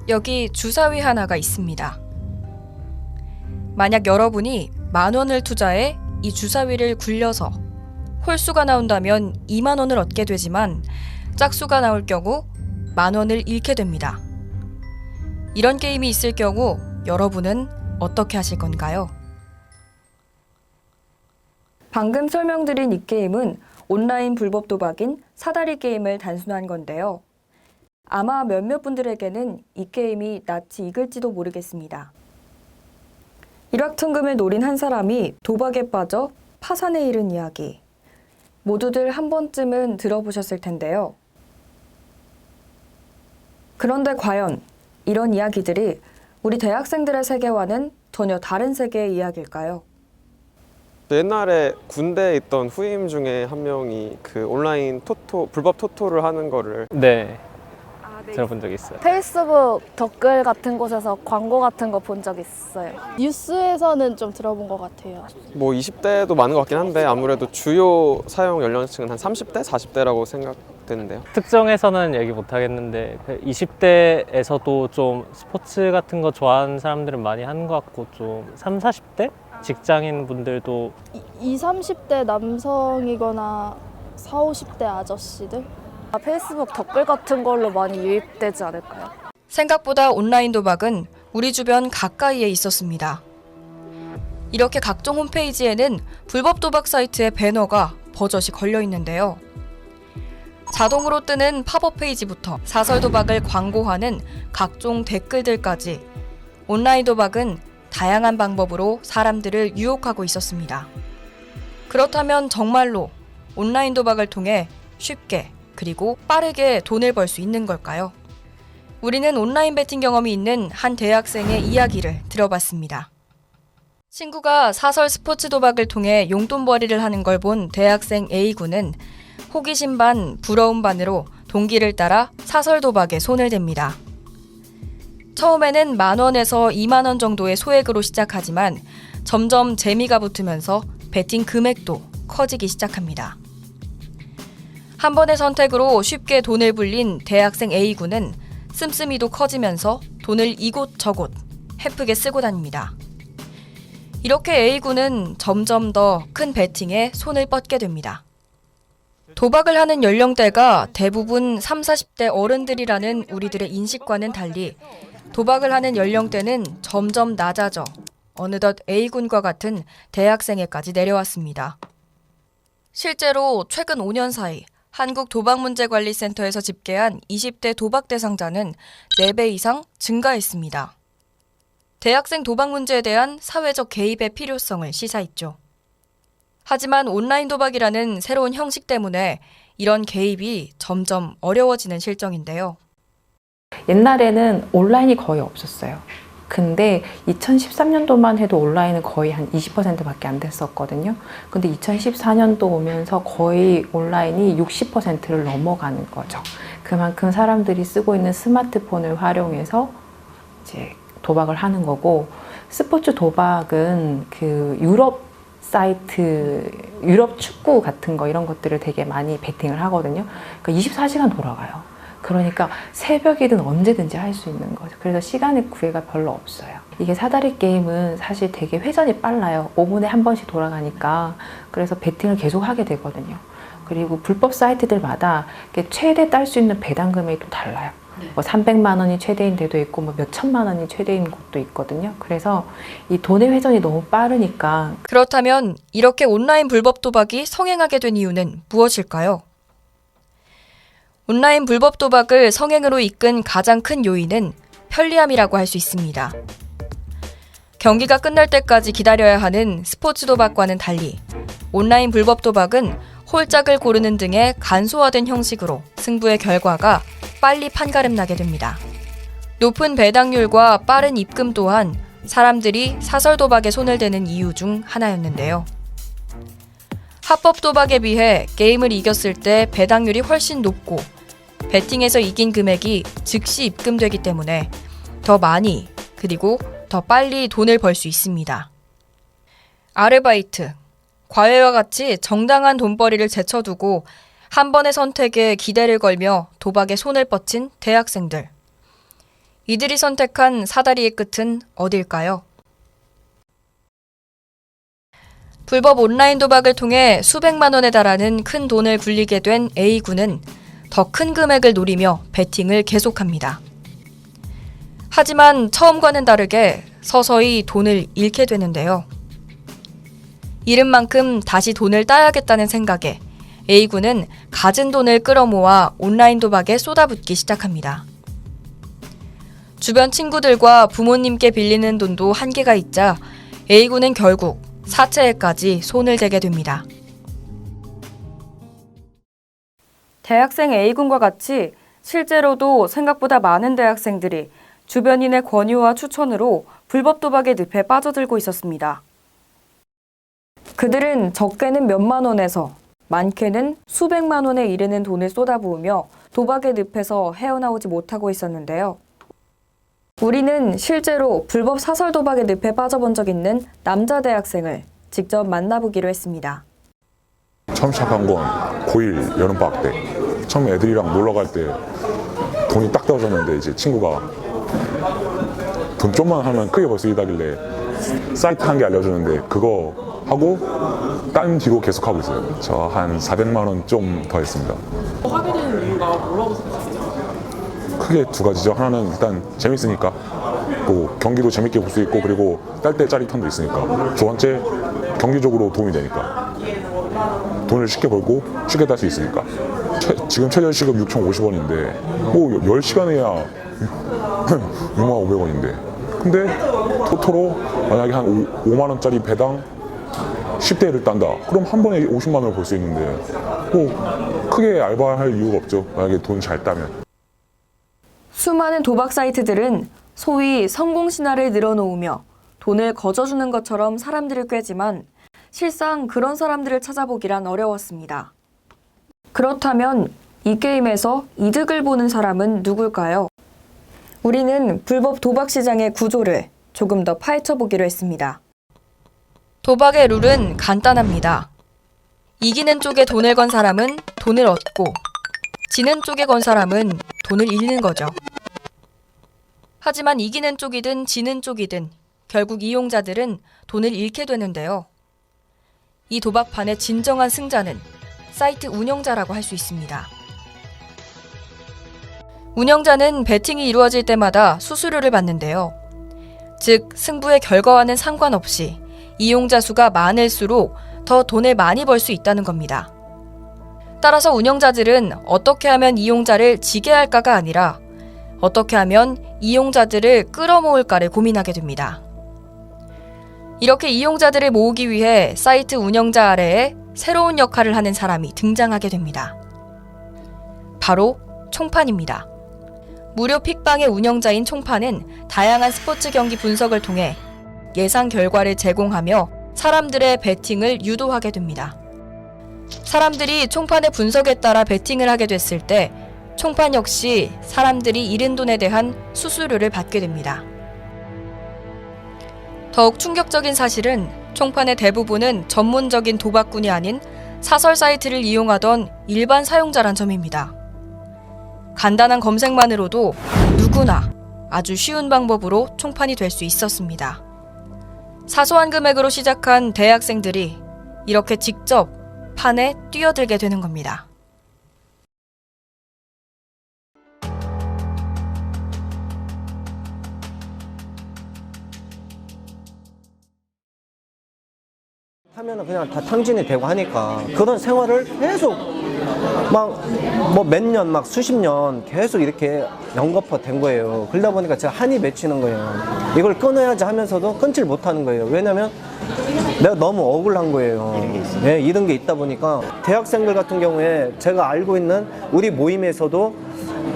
여기 주사위 하나가 있습니다. 만약 여러분이 10,000원을 투자해 이 주사위를 굴려서 홀수가 나온다면 20,000원을 얻게 되지만 짝수가 나올 경우 10,000원을 잃게 됩니다. 이런 게임이 있을 경우 여러분은 어떻게 하실 건가요? 방금 설명드린 이 게임은 온라인 불법 도박인 사다리 게임을 단순한 건데요. 아마 몇몇 분들에게는 이 게임이 낯이 익을지도 모르겠습니다. 일확천금을 노린 한 사람이 도박에 빠져 파산에 이른 이야기. 모두들 한 번쯤은 들어보셨을 텐데요. 그런데 과연 이런 이야기들이 우리 대학생들의 세계와는 전혀 다른 세계의 이야기일까요? 옛날에 군대에 있던 후임 중에 한 명이 그 온라인 토토, 불법 토토를 하는 거를 네, 들어본 적 있어요. 페이스북 댓글 같은 곳에서 광고 같은 거 본 적 있어요. 뉴스에서는 좀 들어본 것 같아요. 뭐 20대도 많은 것 같긴 한데 아무래도 주요 사용 연령층은 한 30대, 40대라고 생각되는데요. 특정해서는 얘기 못 하겠는데 20대에서도 좀 스포츠 같은 거 좋아하는 사람들은 많이 하는 것 같고 좀 3, 40대? 직장인 분들도 20, 30대 남성이거나 40, 50대 아저씨들? 페이스북 댓글 같은 걸로 많이 유입되지 않을까요? 생각보다 온라인 도박은 우리 주변 가까이에 있었습니다. 이렇게 각종 홈페이지에는 불법 도박 사이트의 배너가 버젓이 걸려 있는데요. 자동으로 뜨는 팝업 페이지부터 사설 도박을 광고하는 각종 댓글들까지 온라인 도박은 다양한 방법으로 사람들을 유혹하고 있었습니다. 그렇다면 정말로 온라인 도박을 통해 쉽게 그리고 빠르게 돈을 벌 수 있는 걸까요? 우리는 온라인 베팅 경험이 있는 한 대학생의 이야기를 들어봤습니다. 친구가 사설 스포츠 도박을 통해 용돈벌이를 하는 걸 본 대학생 A군은 호기심 반 부러움 반으로 동기를 따라 사설 도박에 손을 댑니다. 처음에는 10,000원에서 20,000원 정도의 소액으로 시작하지만 점점 재미가 붙으면서 베팅 금액도 커지기 시작합니다. 한 번의 선택으로 쉽게 돈을 불린 대학생 A군은 씀씀이도 커지면서 돈을 이곳저곳 헤프게 쓰고 다닙니다. 이렇게 A군은 점점 더 큰 베팅에 손을 뻗게 됩니다. 도박을 하는 연령대가 대부분 30, 40대 어른들이라는 우리들의 인식과는 달리 도박을 하는 연령대는 점점 낮아져 어느덧 A군과 같은 대학생에까지 내려왔습니다. 실제로 최근 5년 사이 한국도박문제관리센터에서 집계한 20대 도박 대상자는 4배 이상 증가했습니다. 대학생 도박 문제에 대한 사회적 개입의 필요성을 시사했죠. 하지만 온라인 도박이라는 새로운 형식 때문에 이런 개입이 점점 어려워지는 실정인데요. 옛날에는 온라인이 거의 없었어요. 근데 2013년도만 해도 온라인은 거의 한 20%밖에 안 됐었거든요. 근데 2014년도 오면서 거의 온라인이 60%를 넘어가는 거죠. 그만큼 사람들이 쓰고 있는 스마트폰을 활용해서 이제 도박을 하는 거고, 스포츠 도박은 그 유럽 사이트, 유럽 축구 같은 거 이런 것들을 되게 많이 베팅을 하거든요. 그러니까 24시간 돌아가요. 그러니까 새벽이든 언제든지 할 수 있는 거죠. 그래서 시간의 구애가 별로 없어요. 이게 사다리 게임은 사실 되게 회전이 빨라요. 5분에 한 번씩 돌아가니까. 그래서 베팅을 계속 하게 되거든요. 그리고 불법 사이트들마다 최대 딸 수 있는 배당 금액이 또 달라요. 뭐 300만 원이 최대인 데도 있고 뭐 몇천만 원이 최대인 곳도 있거든요. 그래서 이 돈의 회전이 너무 빠르니까. 그렇다면 이렇게 온라인 불법 도박이 성행하게 된 이유는 무엇일까요? 온라인 불법 도박을 성행으로 이끈 가장 큰 요인은 편리함이라고 할 수 있습니다. 경기가 끝날 때까지 기다려야 하는 스포츠 도박과는 달리 온라인 불법 도박은 홀짝을 고르는 등의 간소화된 형식으로 승부의 결과가 빨리 판가름 나게 됩니다. 높은 배당률과 빠른 입금 또한 사람들이 사설 도박에 손을 대는 이유 중 하나였는데요. 합법 도박에 비해 게임을 이겼을 때 배당률이 훨씬 높고 베팅에서 이긴 금액이 즉시 입금되기 때문에 더 많이 그리고 더 빨리 돈을 벌 수 있습니다. 아르바이트, 과외와 같이 정당한 돈벌이를 제쳐두고 한 번의 선택에 기대를 걸며 도박에 손을 뻗친 대학생들. 이들이 선택한 사다리의 끝은 어딜까요? 불법 온라인 도박을 통해 수백만 원에 달하는 큰 돈을 굴리게 된 A군은 더 큰 금액을 노리며 베팅을 계속합니다. 하지만 처음과는 다르게 서서히 돈을 잃게 되는데요. 잃은 만큼 다시 돈을 따야겠다는 생각에 A군은 갖은 돈을 끌어모아 온라인 도박에 쏟아붓기 시작합니다. 주변 친구들과 부모님께 빌리는 돈도 한계가 있자 A군은 결국 사채에까지 손을 대게 됩니다. 대학생 A군과 같이 실제로도 생각보다 많은 대학생들이 주변인의 권유와 추천으로 불법 도박의 늪에 빠져들고 있었습니다. 그들은 적게는 몇만 원에서 많게는 수백만 원에 이르는 돈을 쏟아부으며 도박의 늪에서 헤어나오지 못하고 있었는데요. 우리는 실제로 불법 사설 도박의 늪에 빠져본 적 있는 남자 대학생을 직접 만나보기로 했습니다. 처음 시작한 건 고1 여름방학 때 처음 애들이랑 놀러 갈 때 돈이 딱 떨어졌는데 이제 친구가 돈 좀만 하면 크게 벌 수 있다길래 사이트 한 개 알려주는데 그거 하고 딴 뒤로 계속 하고 있어요. 저 한 400만 원 좀 더 했습니다. 하게 되는 이유가 뭐라고 생각하세요? 크게 두 가지죠. 하나는 일단 재밌으니까 또 경기도 재밌게 볼 수 있고 그리고 딸 때 짜릿함도 있으니까. 두 번째 경제적으로 도움이 되니까 돈을 쉽게 벌고 쉽게 딸 수 있으니까. 지금 최저 시급 6,050원인데 뭐 10시간 해야 6,500원인데 근데 토토로 만약에 한 5만 원짜리 배당 10대를 딴다. 그럼 한 번에 50만 원을 벌 수 있는데 뭐 크게 알바할 이유가 없죠. 만약에 돈 잘 따면. 수많은 도박 사이트들은 소위 성공 신화를 늘어놓으며 돈을 거저주는 것처럼 사람들을 꿰지만 실상 그런 사람들을 찾아보기란 어려웠습니다. 그렇다면 이 게임에서 이득을 보는 사람은 누굴까요? 우리는 불법 도박 시장의 구조를 조금 더 파헤쳐 보기로 했습니다. 도박의 룰은 간단합니다. 이기는 쪽에 돈을 건 사람은 돈을 얻고 지는 쪽에 건 사람은 돈을 잃는 거죠. 하지만 이기는 쪽이든 지는 쪽이든 결국 이용자들은 돈을 잃게 되는데요. 이 도박판의 진정한 승자는 사이트 운영자라고 할 수 있습니다. 운영자는 베팅이 이루어질 때마다 수수료를 받는데요. 즉, 승부의 결과와는 상관없이 이용자 수가 많을수록 더 돈을 많이 벌 수 있다는 겁니다. 따라서 운영자들은 어떻게 하면 이용자를 지게 할까가 아니라 어떻게 하면 이용자들을 끌어모을까를 고민하게 됩니다. 이렇게 이용자들을 모으기 위해 사이트 운영자 아래에 새로운 역할을 하는 사람이 등장하게 됩니다. 바로 총판입니다. 무료 픽방의 운영자인 총판은 다양한 스포츠 경기 분석을 통해 예상 결과를 제공하며 사람들의 베팅을 유도하게 됩니다. 사람들이 총판의 분석에 따라 베팅을 하게 됐을 때 총판 역시 사람들이 잃은 돈에 대한 수수료를 받게 됩니다. 더욱 충격적인 사실은 총판의 대부분은 전문적인 도박꾼이 아닌 사설 사이트를 이용하던 일반 사용자란 점입니다. 간단한 검색만으로도 누구나 아주 쉬운 방법으로 총판이 될 수 있었습니다. 사소한 금액으로 시작한 대학생들이 이렇게 직접 판에 뛰어들게 되는 겁니다. 하면은 그냥 다 탕진이 되고 하니까 그런 생활을 계속 막 뭐 몇 년 막 수십 년 계속 이렇게 연거푸 된 거예요. 그러다 보니까 제가 한이 맺히는 거예요. 이걸 끊어야지 하면서도 끊질 못하는 거예요. 왜냐면 내가 너무 억울한 거예요. 네, 이런 게 있다 보니까 대학생들 같은 경우에 제가 알고 있는 우리 모임에서도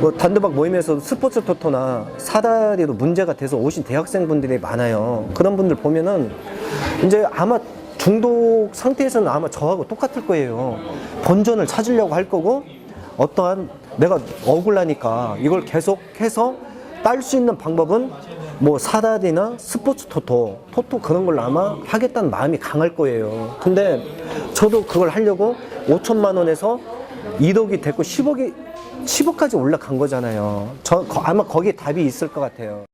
뭐 단도박 모임에서도 스포츠 토토나 사다리로 문제가 돼서 오신 대학생분들이 많아요. 그런 분들 보면은 이제 아마 중독 상태에서는 아마 저하고 똑같을 거예요. 본전을 찾으려고 할 거고 어떠한 내가 억울하니까 이걸 계속해서 딸 수 있는 방법은 뭐 사다리나 스포츠 토토 그런 걸로 아마 하겠다는 마음이 강할 거예요. 근데 저도 그걸 하려고 5천만 원에서 1억이 됐고 10억이 10억까지 올라간 거잖아요. 아마 거기에 답이 있을 것 같아요.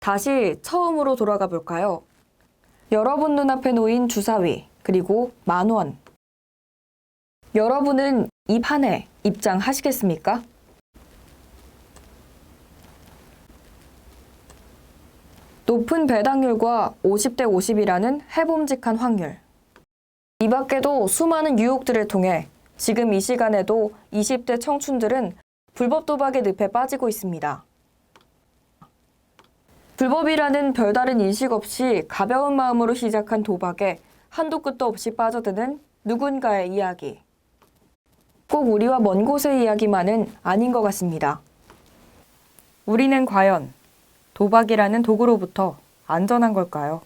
다시 처음으로 돌아가 볼까요? 여러분 눈앞에 놓인 주사위, 그리고 10,000원. 여러분은 이 판에 입장하시겠습니까? 높은 배당률과 50대 50이라는 해봄직한 확률. 이 밖에도 수많은 유혹들을 통해 지금 이 시간에도 20대 청춘들은 불법 도박의 늪에 빠지고 있습니다. 불법이라는 별다른 인식 없이 가벼운 마음으로 시작한 도박에 한도 끝도 없이 빠져드는 누군가의 이야기. 꼭 우리와 먼 곳의 이야기만은 아닌 것 같습니다. 우리는 과연 도박이라는 도구로부터 안전한 걸까요?